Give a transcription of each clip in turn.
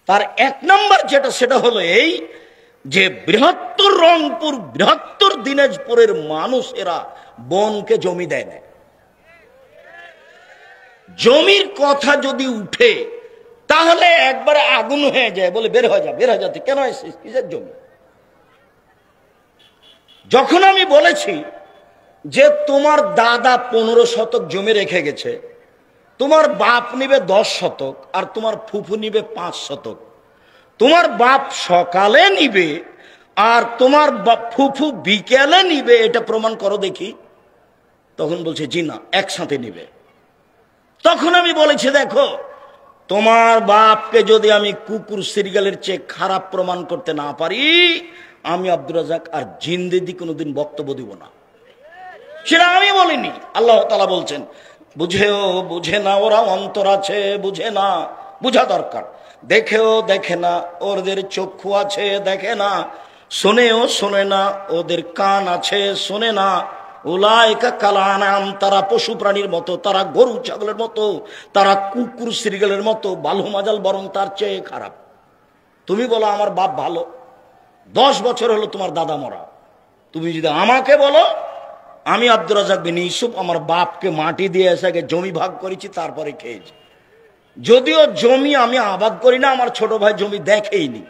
তার এক নম্বর যেটা, সেটা হলো এই যে বৃহত্তর রংপুর, বৃহত্তর দিনাজপুরের মানুষেরা বনকে জমি দেয় না। জমির কথা যদি উঠে তাহলে একবারে আগুন হয়ে যায়, বলে বের হয়ে যা, বের হয়ে যাতে, কেন এসেছিস, কিসের জমি? যখন আমি বলেছি যে তোমার দাদা 15 শতক জমি রেখে গেছে, তোমার বাপ নিবে 10 শতক আর তোমার ফুফু নিবে 5 শতক, তোমার বাপ সকালে নিবে আর তোমার ফুফু বিকেলে নিবে, এটা প্রমাণ করো দেখি। তখন বলছে জি না, একসাথে নিবে। তখন আমি বলেছি দেখো, তোমার বাপকে যদি আমি কুকুর সিরিয়ালের চেয়ে খারাপ প্রমাণ করতে না পারি, আমি আব্দুর রাজ্জাক আর জিন্দেগি কোনোদিন বক্তব্য দিব না। সেটা আমি বলিনি, আল্লাহ তাআলা বলছেন বুঝেও বুঝে না, ওরা অন্তর আছে বুঝে না, বুঝা দরকার। দেখেও দেখে না, ওদের চক্ষু আছে দেখে না, শোনেও শোনে না, ওদের কান আছে শোনে না। উলাইকা কাল আনাম, তারা পশু প্রাণীর মতো, তারা গরু ছাগলের মতো, তারা কুকুর সিরিয়ালের মতো, বালু মাজাল বরং তার চেয়ে খারাপ। তুমি বলো আমার বাপ ভালো, 10 বছর হলো তোমার দাদা মরা। তুমি যদি আমাকে বলো, আমি আব্দুর রাজ্জাক বিন ইউসুফ আমার বাপকে মাটি দিয়ে এসে জমি ভাগ করেছি, তারপরে খেয়েছি। যদিও জমি আমি আবাদ করি না, আমার ছোট ভাই জমি দেখেইনি,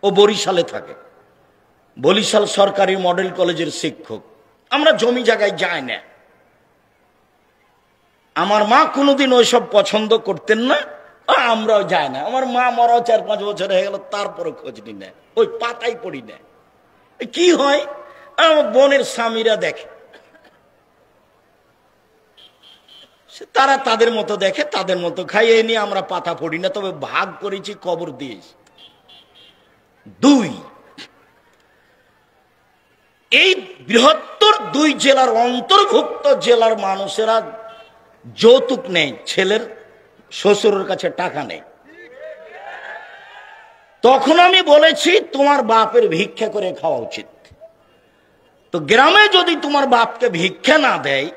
ও বরিশালে থাকে, বরিশাল সরকারি মডেল কলেজের শিক্ষক। আমরা জমি জায়গায় যাই না। আমার মা কোনোদিন ওইসব পছন্দ করতেন না, আমরাও যাই না। আমার মা মরাও 4-5 বছর হয়ে গেল, তারপরে খোঁজ নি না, ওই পাতাই পড়ি না। কি হয়, আমার বোনের স্বামীরা দেখে, তারা তাদের মতো দেখে, তাদের মতো খাইয়ে নিয়ে আমরা পাতা পড়ি না, তবে ভাগ করেছি, কবর দিয়েছি। 2, এই বৃহত্তর 2 জেলার অন্তর্ভুক্ত জেলার মানুষেরা যৌতুক নেই, ছেলের শ্বশুরের কাছে টাকা নেই। তখন আমি বলেছি তোমার বাপের ভিক্ষা করে খাওয়া উচিত। তো গ্রামে যদি তোমার বাপকে ভিক্ষা না দেয়,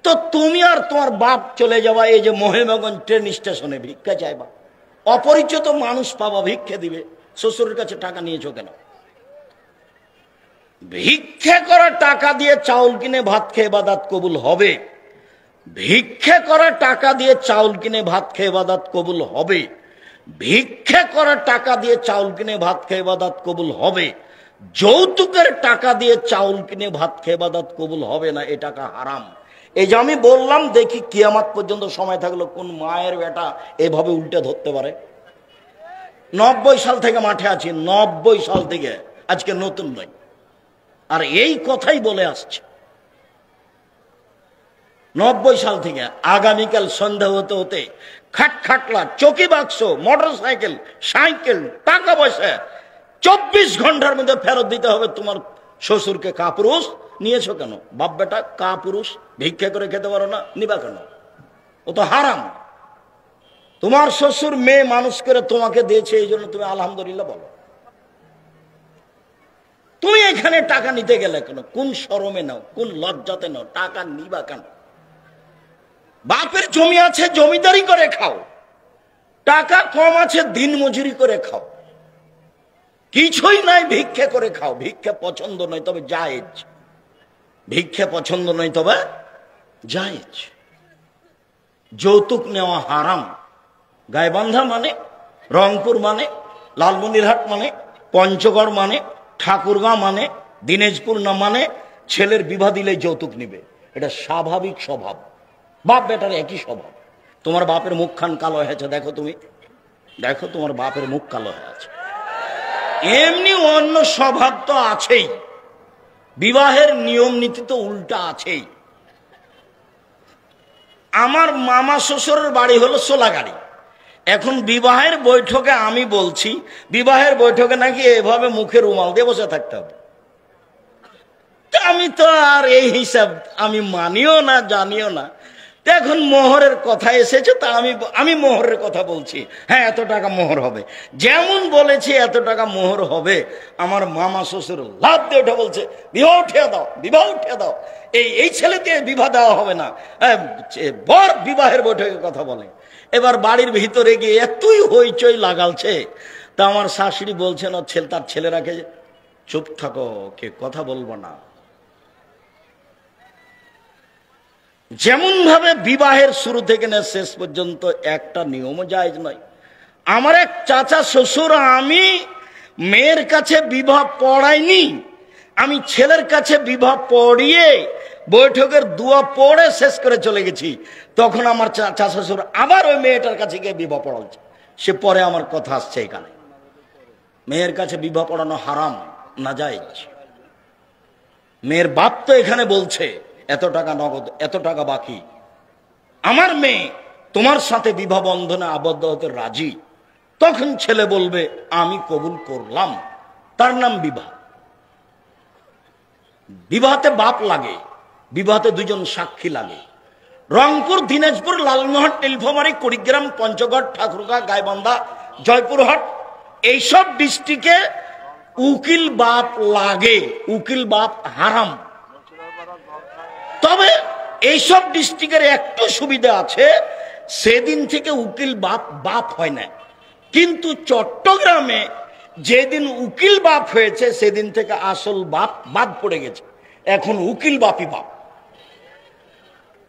তো তুমি আর তোমার বাপ চলে যাবা এই যে মহিমাগঞ্জ ট্রেন স্টেশনে ভিক্ষা চাইবা, অপরিচিত মানুষ পাবা, ভিক্ষা দিবে। শ্বশুরের কাছে টাকা নিয়েছো কেন? ভিক্ষা করা টাকা দিয়ে চাউল কিনে ভাত খেয়ে ইবাদত কবুল হবে। ভিক্ষা করা টাকা দিয়ে চাউল কিনে ভাত খেয়ে ইবাদত কবুল হবে। ভিক্ষা করা টাকা দিয়ে চাউল কিনে ভাত খেয়ে ইবাদত কবুল হবে। যৌতুকের টাকা দিয়ে চাউল কিনে ভাত খেয়ে ইবাদত কবুল হবে না, এ টাকা হারাম। এই যে আমি বললাম, দেখি কিয়ামত পর্যন্ত সময় থাকলো কোন মায়ের বেটা এভাবে উল্টে ধরতে পারে। 90 সাল থেকে মাঠে আছি, 90 সাল থেকে, আজকে নতুন নয়। আর এই কথাই বলে আসছে 90 সাল থেকে। আগামীকাল সন্ধ্যা হতে হতে খাটখাটলা, চকি বাক্স, মোটর সাইকেল, সাইকেল, টাকা পয়সা 24 ঘন্টার মধ্যে ফেরত দিতে হবে তোমার শ্বশুরকে। কাপুরুষ নিয়েছো কেন? বাপ বেটা কাপুরুষ, ভিক্ষা করে খেতে পারো না, নিবা কেন? ও তো হারাম। তোমার শ্বশুর মেয়ে মানুষ করে তোমাকে দিয়েছে, এই জন্য তুমি আলহামদুলিল্লাহ বলো। তুমি এখানে টাকা নিতে গেলে কেন? কোন শরমে নাও, কোন লজ্জাতে নাও? টাকা নিবা কেন? বাপের জমি আছে, জমিদারি করে খাও। টাকা কম আছে, দিন মজুরি করে খাও। কিছুই নাই, ভিক্ষা করে খাও। ভিক্ষা পছন্দ নয় তবে জায়েজ, ভিক্ষা পছন্দ নয় তবে জায়েজ। যৌতুক নেওয়া হারাম। গাইবান্ধা মানে, রংপুর মানে, লালমনিরহাট মানে, পঞ্চগড় মানে, ঠাকুরগাঁও মানে, দিনাজপুর না মানে ছেলের বিবাহ দিলে যৌতুক নিবে, এটা স্বাভাবিক স্বভাব। বাপ বেটার একই স্বভাব। তোমার বাপের মুখখান কালো হয়েছে, দেখো, তুমি দেখো তোমার বাপের মুখ কালো হয়ে আছে। এমনি অন্য স্বভাব তো আছেই, বিবাহের নিয়ম নীতি তো উল্টা আছেই। আমার মামা শ্বশুরের বাড়ি হলো সোলাগাড়ি। এখন বিবাহের বৈঠকে আমি বলছি, বিবাহের বৈঠকে নাকি এভাবে মুখে রুমাল দিয়ে বসে থাকতে হবে। আমি তো আর এই হিসাব আমি মানিও না, জানিও না। এখন মোহরের কথা এসেছে, তা আমি মোহরের কথা বলছি। হ্যাঁ, এত টাকা মোহর হবে, যেমন বলেছি এত টাকা মোহর হবে। আমার মামা শ্বশুর লাভ দিয়ে উঠে বলছে বিবাহ উঠিয়ে দাও, বিবাহ উঠিয়ে দাও। এই ছেলে দিয়ে বিবাহ দেওয়া হবে না। বর বিবাহের বৈঠকের কথা বলে। এবার বাড়ির ভিতরে গিয়ে এতই হইচই লাগালছে, তা আমার শাশুড়ি বলছেন তার ছেলেরাকে, চুপ থাকো, কে কথা বলবো না। যেমন ভাবে বিবাহের শুরু থেকে না শেষ পর্যন্ত একটা নিয়মও জায়েজ নয়। আমার এক চাচা শ্বশুর, আমি মেয়ের কাছে বিবাহ পড়াইনি, আমি ছেলের কাছে বিবাহ পড়িয়ে বৈঠকের দুয়া পড়ে শেষ করে চলে গেছি। তখন আমার চাচা শ্বশুর আবার ওই মেয়েটার কাছে গিয়ে বিবাহ পড়াচ্ছে। সে পরে আমার কথা আসছে এখানে, মেয়ের কাছে বিবাহ পড়ানো হারাম, নাজায়েজ। মেয়ের বাপ তো এখানে বলছে এত টাকা নগদ, এত টাকা বাকি, আমার মেয়ে তোমার সাথে বিবাহ বন্ধনে আবদ্ধ হতে রাজি। তখন ছেলে বলবে আমি কবুল করলাম, তার নাম বিবাহ। বিবাহতে বাপ লাগে, বিবাহতে দুজন সাক্ষী লাগে। রংপুর, দিনাজপুর, লালমোহন, নীলফামারী, কুড়িগ্রাম, পঞ্চগড়, ঠাকুরগাঁ, গাইবান্ধা, জয়পুরহাট, এইসব ডিস্ট্রিক্টে উকিল বাপ লাগে, উকিল বাপ হারাম। তবে এইসব ডিস্ট্রিক্টের একটু সুবিধা আছে, সেদিন থেকে উকিল বাপ বাপ হয় না। কিন্তু চট্টগ্রামে যেদিন উকিল বাপ হয়েছে সেদিন থেকে আসল বাপ বাদ পড়ে গেছে, এখন উকিল বাপই বাপ।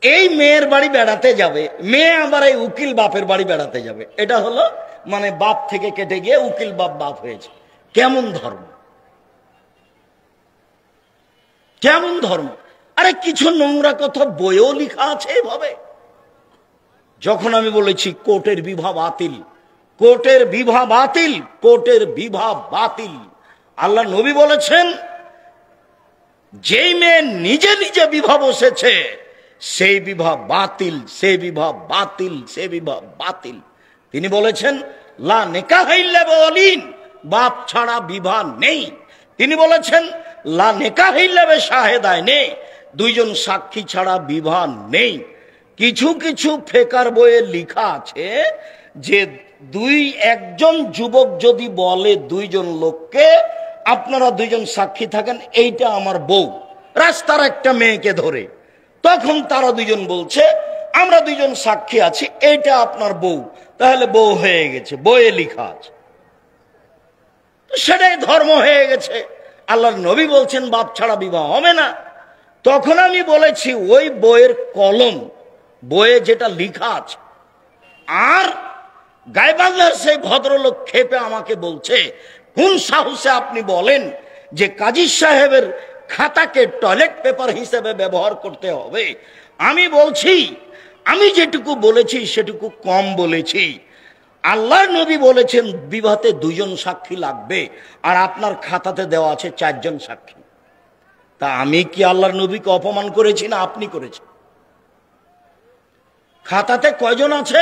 এই মেয়ের বাড়ি বেড়াতে যাবে, মেয়ে আবার এই উকিল বাপের বাড়ি বেড়াতে যাবে, এটা হলো মানে বাপ থেকে কেটে গিয়ে উকিল বাপ বাপ হয়েছে। কেমন ধর্ম, কেমন ধর্ম! আরে কিছু নোংরা কথা বইও লেখা আছে এভাবে। যখন আমি বলেছি কোর্টের বিবাহ বাতিল, কোর্টের বিবাহ বাতিল, কোর্টের বিবাহ বাতিল, আল্লাহ নবী বলেছেন যেই মেয়ে নিজে নিজে বিবাহ বসেছে সেই বিবাহ বাতিল, সেই বিবাহ বাতিল, সেই বিবাহ বাতিল। তিনি বলেছেন লা নিকাহা ইল্লা বিওয়ালিন, বাপ ছাড়া বিবাহ নেই। তিনি বলেছেন লা নিকাহা ইল্লা বিশাহিদাইনি, দুইজন সাক্ষী ছাড়া বিবাহ নেই। কিছু কিছু ফেকার বইয়ে লেখা আছে যে একজন যুবক যদি বলে দুইজন লোককে আপনারা দুইজন সাক্ষী থাকেন, এইটা আমার বউ, রাস্তার একটা মেয়েকে ধরে, তখন তারা দুইজন বলছে আমরা দুইজন সাক্ষী আছি, এইটা আপনার বউ, তাহলে বউ হয়ে গেছে, বইয়ে লেখা আছে, সেটাই ধর্ম হয়ে গেছে। আল্লাহর নবী বলছেন বাপ ছাড়া বিবাহ হবে না। তখন আমি বলেছি ওই বইয়ের কলম, বইয়ে যেটা লেখা আছে, আর গাইবান্ধার সেই ভদ্রলোক খেপে আমাকে বলছে কোন সাহসে আপনি বলেন যে কাজী সাহেবের খাতাকে টয়লেট পেপার হিসেবে ব্যবহার করতে হবে। আমি বলছি আমি যেটুকু বলেছি সেটুকু কম বলেছি। আল্লাহর নবী বলেছেন বিবাহতে দুজন সাক্ষী লাগবে, আর আপনার খাতাতে দেওয়া আছে 4 জন সাক্ষী। তা আমি কি আল্লাহর নবীকে অপমান করেছি না আপনি করেছেন? খাতাতে কয়জন আছে?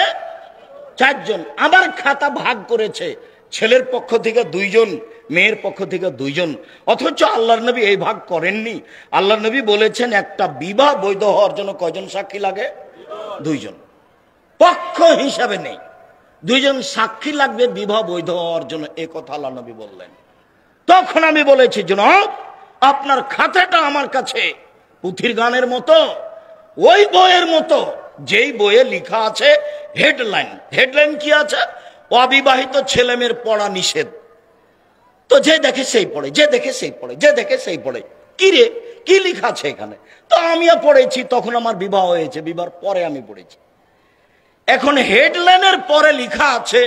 4 জন। আবার খাতা ভাগ করেছে, ছেলের পক্ষ থেকে 2 জন, মেয়ের পক্ষ থেকে 2 জন। অথচ আল্লাহর নবী এই ভাগ করেননি। আল্লাহর নবী বলেছেন একটা বিবাহ বৈধ হওয়ার জন্য কয়জন সাক্ষী লাগে? 2 জন। পক্ষ হিসাবে নেই, 2 জন সাক্ষী লাগবে বিবাহ বৈধ হওয়ার জন্য, এই কথা আল্লাহর নবী বললেন। তখন আমি বলেছি জনাব আপনার খাতাটা আমার কাছে পুঁথির গানের মতো, ওই বইয়ের মতো যেই বইয়ে লেখা আছে হেডলাইন। হেডলাইন কি আছে? অবিবাহিত ছেলেমেয়ের পড়া নিষেধ। তো যে দেখে সেই পড়ে, যে দেখে সেই পড়ে, যে দেখে সেই পড়ে। কি রে, কি লেখা আছে এখানে? তো আমিও পড়েছি, তখন আমার বিবাহ হয়েছে, বিবাহের পরে আমি পড়েছি। এখন হেডলাইনের পরে লেখা আছে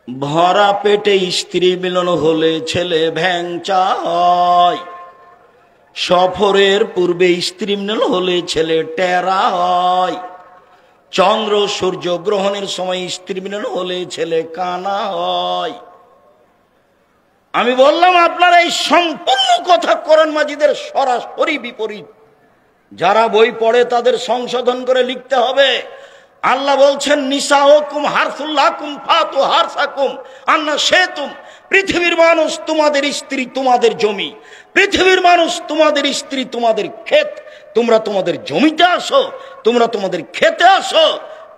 ভরা পেটে স্ত্রী মিলন হলে ছেলে ভ্যাংচা হয়, সফরের পূর্বে স্ত্রী মিলন হলে ছেলে টেরা হয়, চন্দ্র সূর্য গ্রহণের সময় স্ত্রী মিলন হলে ছেলে কানা হয়। আমি বললাম আপনারা এই সম্পূর্ণ কথা কোরআন মাজিদের সরাসরি বিপরীত। যারা বই পড়ে তাদের সংশোধন করে লিখতে হবে। আল্লাহ বলছেন নিসাউকুম হারসুল্লাকুম ফাতু হারসাকুম আন্না শেতুম, পৃথিবীর মানুষ তোমাদের স্ত্রী তোমাদের জমি, পৃথিবীর মানুষ তোমাদের স্ত্রী তোমাদের ক্ষেত। তোমরা তোমাদের জমিতে আসো, তোমরা তোমাদের খেতে আসো,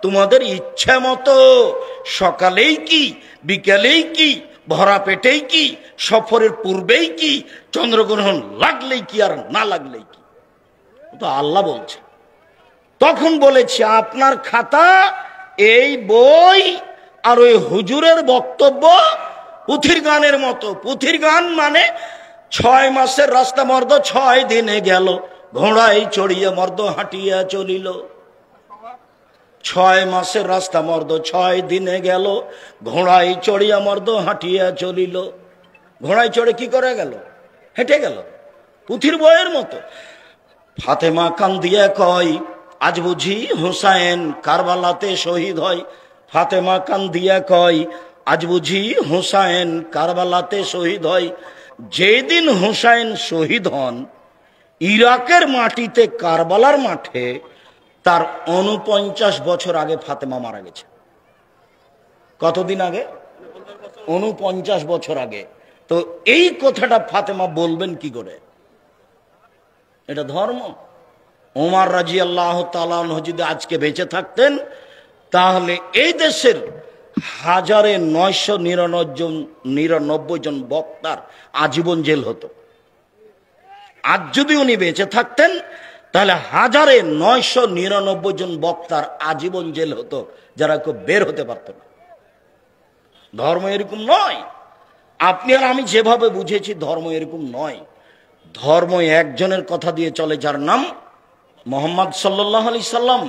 তোমাদের ইচ্ছা মতো, সকালেই কি বিকেলেই কি, ভরা পেটেই কি, সফরের পূর্বেই কি, চন্দ্রগ্রহণ লাগলেই কি আর না লাগলেই কি, তো আল্লাহ বলছে। তখন বলেছি আপনার খাতা এই বই আর ওই হুজুরের বক্তব্য পুথির গানের মতো। পুথির গান মানে 6 মাসের রাস্তা মর্দ 6 দিনে গেল, ঘোড়ায় চড়িয়ে মর্দ হাঁটিয়া চলিল। 6 মাসের রাস্তা মর্দ 6 দিনে গেল, ঘোড়ায় চড়িয়া মর্দ হাঁটিয়া চলিল। ঘোড়ায় চড়ে কি করে গেল? হেঁটে গেল, পুথির বইয়ের মতো। ফাতেমা কান্দিয়া কয়, আজ বুঝি হুসাইন কারবালাতে শহীদ হয়। ফাতেমা কান্দিয়া কয়, আজ বুঝি হুসাইন কারবালাতে শহীদ হয়। যেদিন হুসাইন শহীদ হন ইরাকের মাটিতে, কারবালার মাঠে, তার 49 বছর আগে ফাতেমা মারা গেছে। কতদিন আগে? 49 বছর আগে। তো এই কথাটা ফাতেমা বলবেন কি করে? এটা ধর্ম? ওমর রাদিয়াল্লাহু তাআলা আনহু যদি আজকে বেঁচে থাকতেন তাহলে এই দেশের 1999 জন বক্তার আজীবন জেল হতো। আজ যদি উনি বেঁচে থাকতেন তাহলে 1999 জন বক্তার আজীবন জেল হতো, যারা কেউ বের হতে পারত না। ধর্ম এরকম নয়। আপনি আর আমি যেভাবে বুঝেছি ধর্ম এরকম নয়। ধর্ম একজনের কথা দিয়ে চলে, যার নাম মুহাম্মদ সাল্লাল্লাহু আলাইহি সাল্লাম।